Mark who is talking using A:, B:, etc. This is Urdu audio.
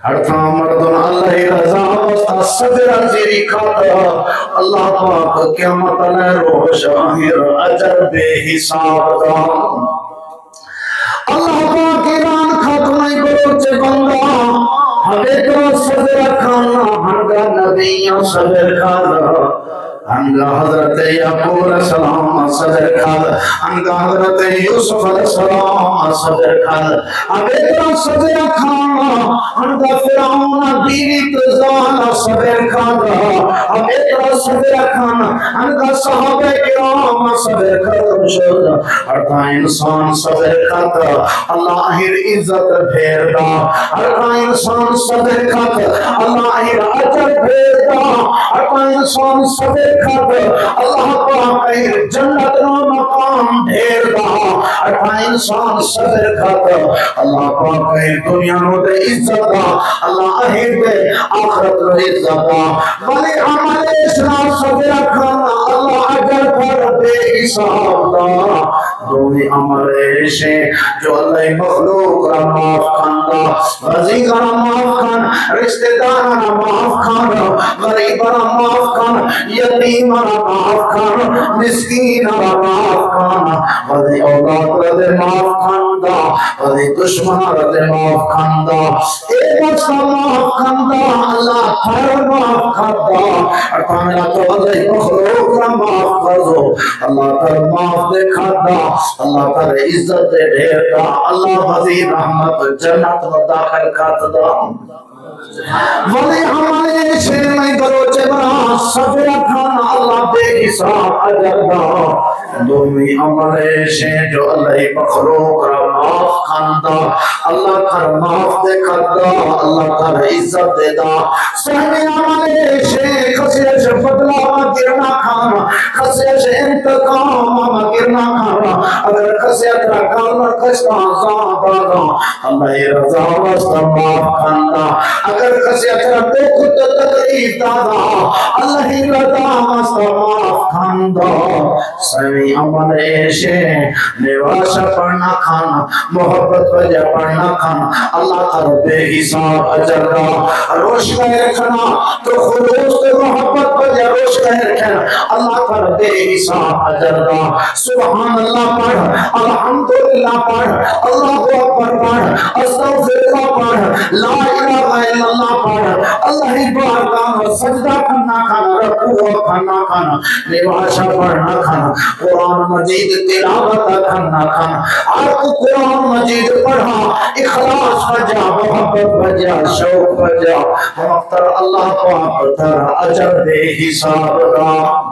A: ہر تھا مردن اللہ رضا وستا صدر زیری کھاتا اللہ پاک قیامت علیہ روش آہر اجر بے حساب دا اللہ پاک ایران خاتمائی بروچ بندہ ہمیں تو صدر کھانا ہنگا نبیوں صدر کھانا انگا حضرت یعقوب علیہ السلام صدر کھال انگا حضرت یوسف علیہ السلام صدر کھال ابیترا صدر کھانا انگا فرعون بیوی تزانا صدر کھانا ابیترا صدر کھانا انگا صحابہ کرام صدر ختم شد ہرتا انسان صدر کھاتا اللہ آہر عزت پھیر دا ہرتا انسان صدر کھاتا اللہ آہر عجر پھیر دا ہرتا انسان صدر اللہ پاک جنت نو مقام ڈھیر دا اٹھا انسان صدر کھاتا اللہ پاک دنیا نو دے عزت دا اللہ اہر دے آخرت نو عزت دا ولی عمل اسلام صدر کھانا اللہ اجر پر بے حساب دا دوئی عمل ایشے جو اللہ مخلوق را معاف کھانا غزیق را معاف کھانا رشتہ دار را معاف کھانا غریب را معاف کھانا یتیم را معاف کھانا مسکین را معاف کھانا وذی اولاد را دے معاف کھانا وذی دشمن را دے معاف کھانا ایک وقت معاف کھانا اللہ ہر معاف کھانا اٹھا میرا تو اللہ مخلوق را معاف کر دو اللہ تر معاف دے کھانا اللہ تر عزت دے ڈھیر دا اللہ وذی رحمت جنت و داخل کھاتا دا ولی ہمارے شیر میں بروچے برا صدر کھانا اللہ بے حساب اجر دا دومی ہمارے شیر جو اللہ مخلوق را معاف کھاندا اللہ کر معاف دے کھادا اللہ کر عزت دے دا سہمی ہمارے شیر خسیش بدلا ما گرنا کھانا خسیش انتقام ما گرنا کھانا اگر خسیت را کھانا کشتا عذاب آگا اللہ رضا وسط معاف کھاندا اگر کسی اچھا دکھ تو تکلیف دادا اللہ ہی رضا واسطہ معاف کھاندا سوی عمل ایشے نواشا پڑھنا کھانا محبت وجہ پڑھنا کھانا اللہ کر بے حساب اجر دا روش کا رکھنا تو خلوص تو محبت وجہ روش کا رکھنا اللہ کر بے حساب اجر دا سبحان اللہ پڑھ الحمدللہ پڑھ اللہ اکبر پڑھ استغفر اللہ پڑھ لا الہ الا اللہ پڑھ اللہ ہی بارگاہ سجدہ کرنا کھانا رکوع کرنا کھانا نواشا پڑھنا کھانا قرآن مجید تلاوت کرنا کھانا آپ قرآن مجید پڑھا اخلاص بجا محبت بجا شوق بجا ہم اختر اللہ پاک تر اجر بے حساب دا